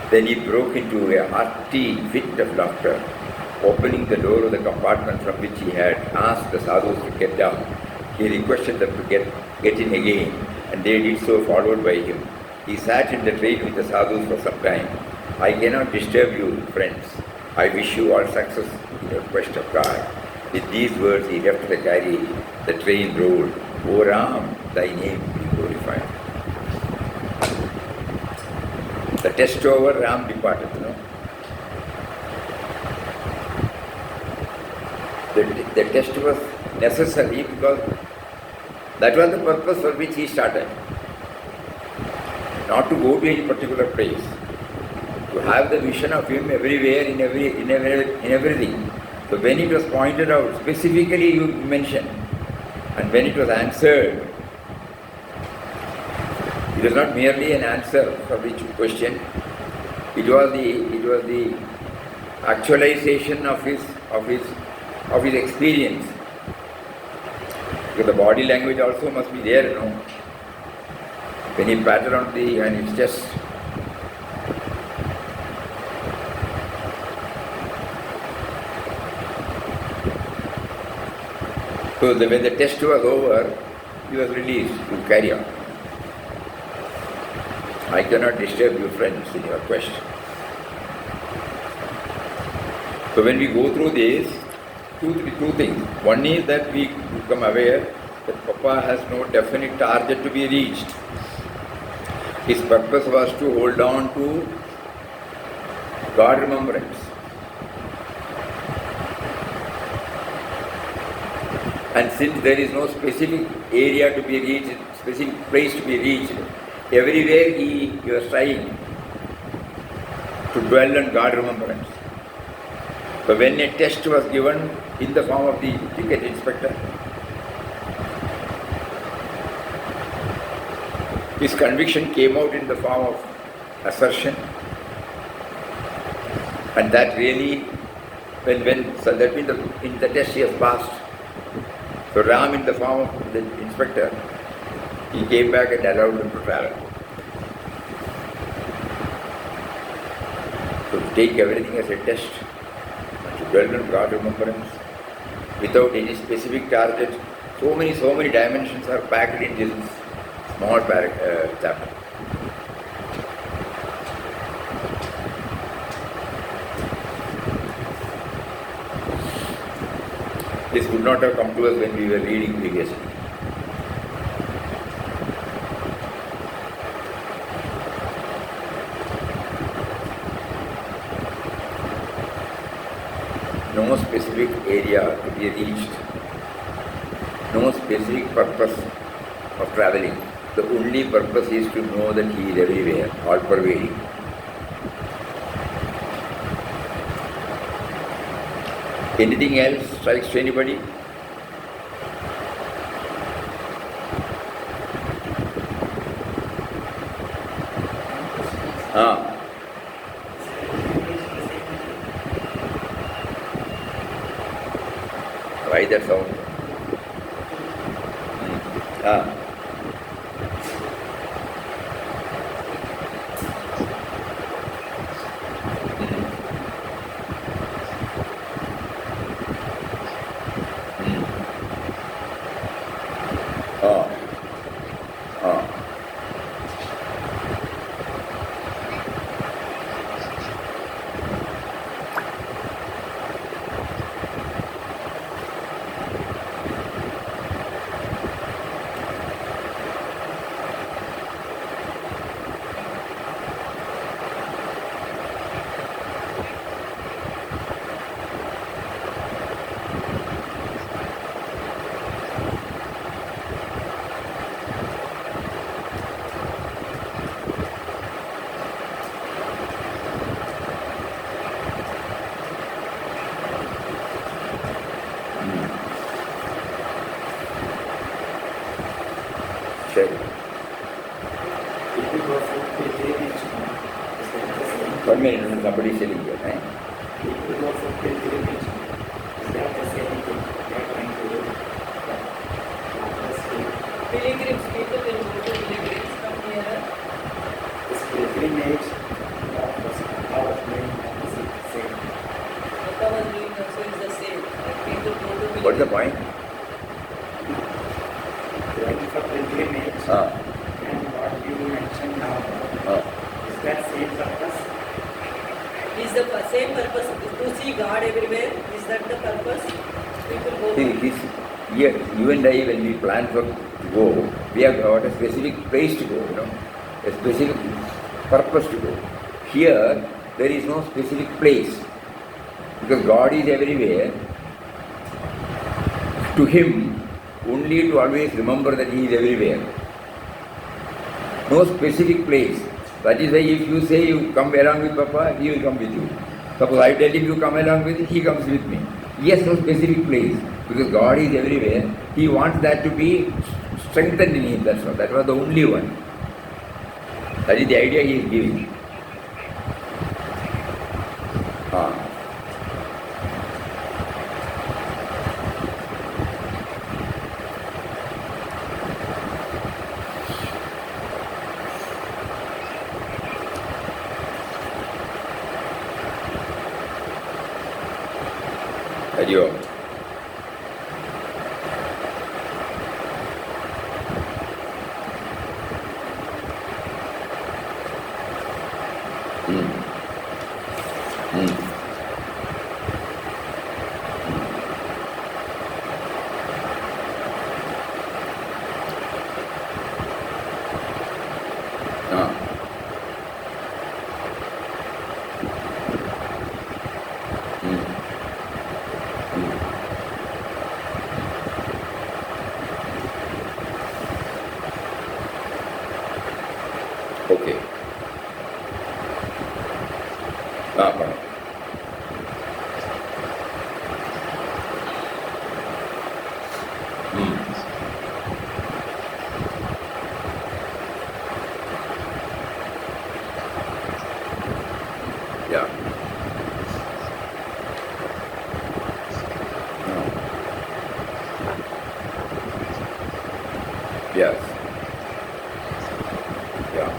Then he broke into a hearty fit of laughter, opening the door of the compartment from which he had asked the sadhus to get down. He requested them to get in again, and they did so, followed by him. He sat in the train with the sadhus for some time. I cannot disturb you, friends. I wish you all success in your quest of God. With these words, he left the carriage. The train rolled. O Ram, thy name be glorified. The test over, Ram departed. No? The test was necessary because that was the purpose for which he started. Not to go to any particular place, to have the vision of him everywhere, in everything. So when it was pointed out, specifically you mentioned, and when it was answered, it was not merely an answer for which you questioned. It was the actualization of his experience. Because the body language also must be there, you know. When he patted on and it's just so when the test was over, he was released to carry on. I cannot disturb you, friends, in your quest. So when we go through this, two things. One is that we become aware that Papa has no definite target to be reached. His purpose was to hold on to God remembrance. And since there is no specific area to be reached, specific place to be reached, everywhere he was trying to dwell on God remembrance. So when a test was given in the form of the ticket inspector, his conviction came out in the form of assertion, and that really, so that means in the test he has passed. So Ram, in the form of the inspector, he came back and allowed him to travel. So to take everything as a test, to dwell on God remembrance, without any specific target, so many dimensions are packed in this small chapter. This would not have come to us when we were reading previously. No specific area to be reached, no specific purpose of traveling. The only purpose is to know that He is everywhere, all pervading. Anything else strikes to anybody? Why that sound? somebody is selling it. Eh? People go for pilgrimage. Is that the same thing they are trying to do? Pilgrims, people will go to pilgrims from here. This pilgrimage, that was how of doing that is the same. What was doing also is the same. Like people go to pilgrims. What's the point? Going for pilgrimage Ah, and what you mentioned now, ah. is that same purpose? Is the same purpose to see God everywhere? Is that the purpose? People go See, to this, here, you and I, when we plan for to go, we have got a specific place to go, a specific purpose to go. Here, there is no specific place, because God is everywhere. To Him, only to always remember that He is everywhere. No specific place. That is why if you say you come along with Papa, He will come with you. Suppose I tell him you come along with He comes with me. He has no specific place, because God is everywhere. He wants that to be strengthened in Him, that's all. That was the only one. That is the idea He is giving. Ah. Hariyo. Okay. Fine. Yeah. Yes. Yeah.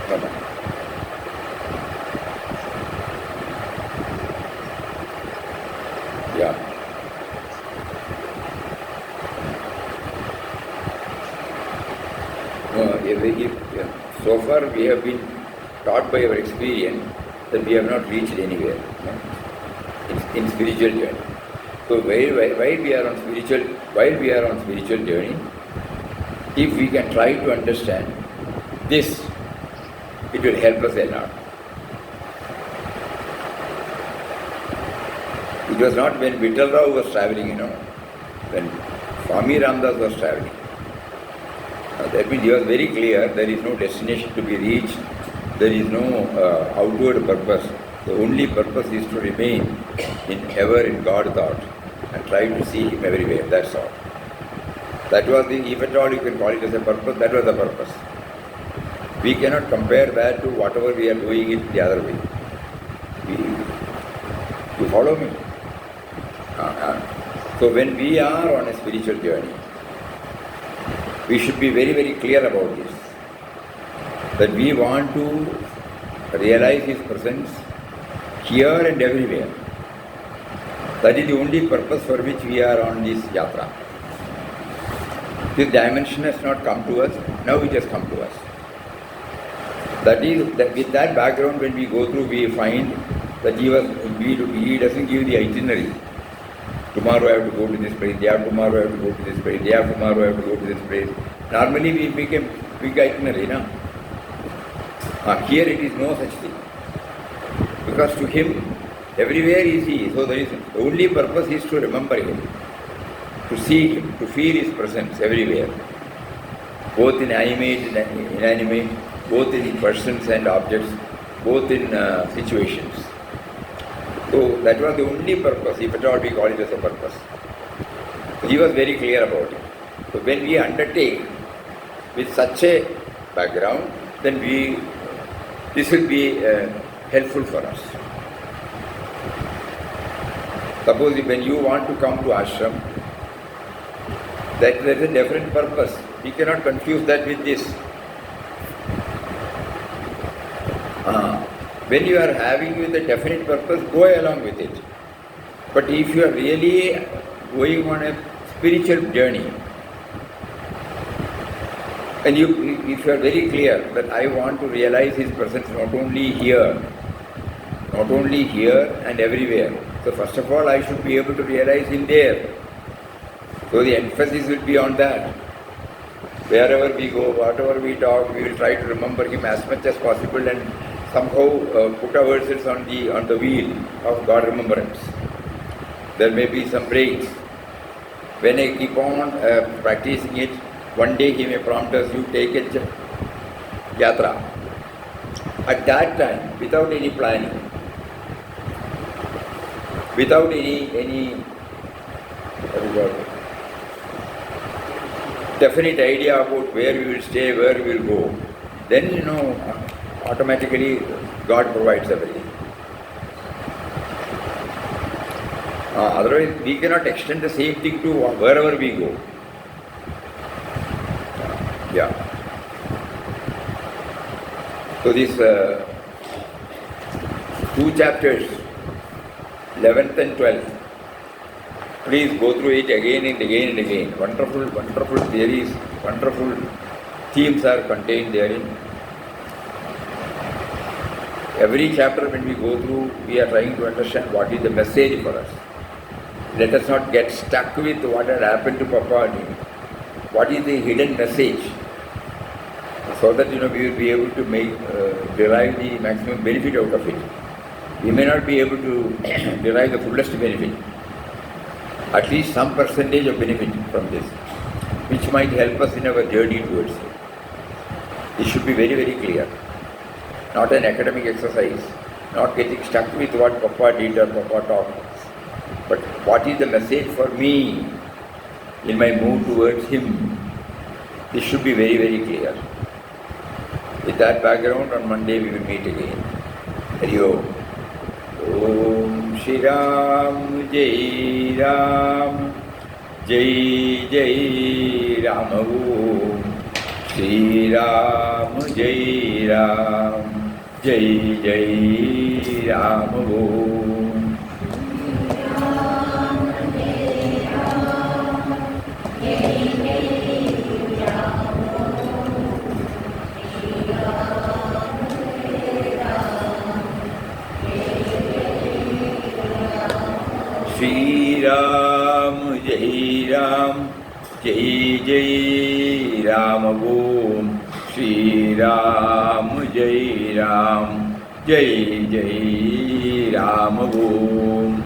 Come on. Yeah. So far we have been taught by our experience that we have not reached anywhere in spiritual journey. So while we are on spiritual journey, if we can try to understand this, it will help us a lot. It was not when Vittal Rao was traveling, when Swami Ramdas was traveling. That means he was very clear, there is no destination to be reached, there is no outward purpose. The only purpose is to remain ever in God thought and try to see Him everywhere, that's all. That was if at all you can call it as a purpose, that was the purpose. We cannot compare that to whatever we are doing it the other way. You follow me? So when we are on a spiritual journey, we should be very, very clear about this. That we want to realize His presence here and everywhere. That is the only purpose for which we are on this yatra. This dimension has not come to us, now it has come to us. That is, that with that background, when we go through, we find that He doesn't give the itinerary. Tomorrow I have to go to this place, day after tomorrow I have to go to this place, day after tomorrow I have to go to this place. Normally we make a big itinerary, no? Here it is no such thing. Because to Him, everywhere is He. So the only purpose is to remember Him, to see Him, to feel His presence everywhere. both in animate and inanimate, both in persons and objects, both in situations. So that was the only purpose, if at all we call it as a purpose. He was very clear about it. So when we undertake with such a background, then this will be helpful for us. Suppose when you want to come to ashram, that there is a different purpose. We cannot confuse that with this. When you are having with a definite purpose, go along with it. But if you are really going on a spiritual journey, and if you are very clear that I want to realize His presence not only here and everywhere. So first of all, I should be able to realize Him there. So the emphasis will be on that. Wherever we go, whatever we talk, we will try to remember Him as much as possible and somehow put ourselves on the wheel of God remembrance. There may be some breaks. When I keep on practicing it, one day He may prompt us, you take a yatra. At that time, without any planning, without any definite idea about where we will stay, where we will go, then automatically God provides everything. Otherwise, we cannot extend the same thing to wherever we go. Yeah. So these 2 chapters, 11th and 12th, please go through it again and again and again. Wonderful, wonderful theories, wonderful themes are contained therein. Every chapter when we go through, we are trying to understand what is the message for us. Let us not get stuck with what had happened to Papa and me. What is the hidden message? So that we will be able to derive the maximum benefit out of it. We may not be able to derive the fullest benefit. At least some percentage of benefit from this, which might help us in our journey towards it. This should be very, very clear. Not an academic exercise, not getting stuck with what Papa did or Papa taught, but what is the message for me in my move towards Him. This should be very, very clear. With that background, on Monday we will meet again. Hari Om. Om Shri Ram Jai Ram Jai Jai Ram Om Shri Ram Jai Ram Jai Jai Ram Om. Shri Ram Jai Ram Jai Jai Ram Om Shri Ram Jai Ram Jai Jai Ram Om.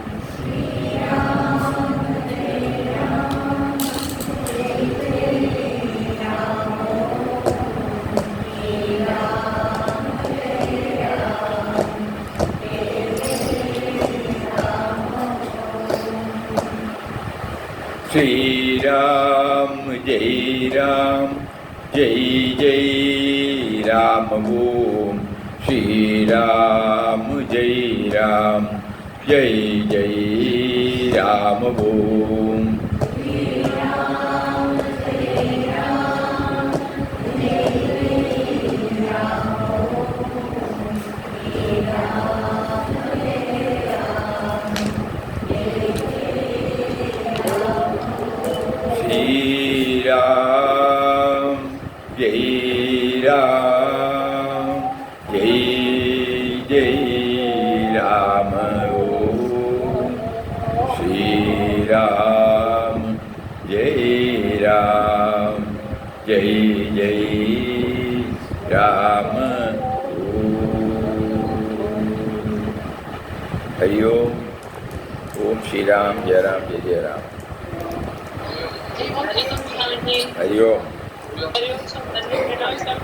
Shri Ram Jai Ram Jai Jai Ram Om Shri Ram Jai Ram Jai Jai Ram Om. Shri Ram Jai Ram Jai Jai Ram Om Shri Ram Jai Ram Jai Jai Ram Om. Hari Om. Om Shri Ram Jai Ram Jai Jai Ram. Hari Om. Hari Om sir, Pranav Islam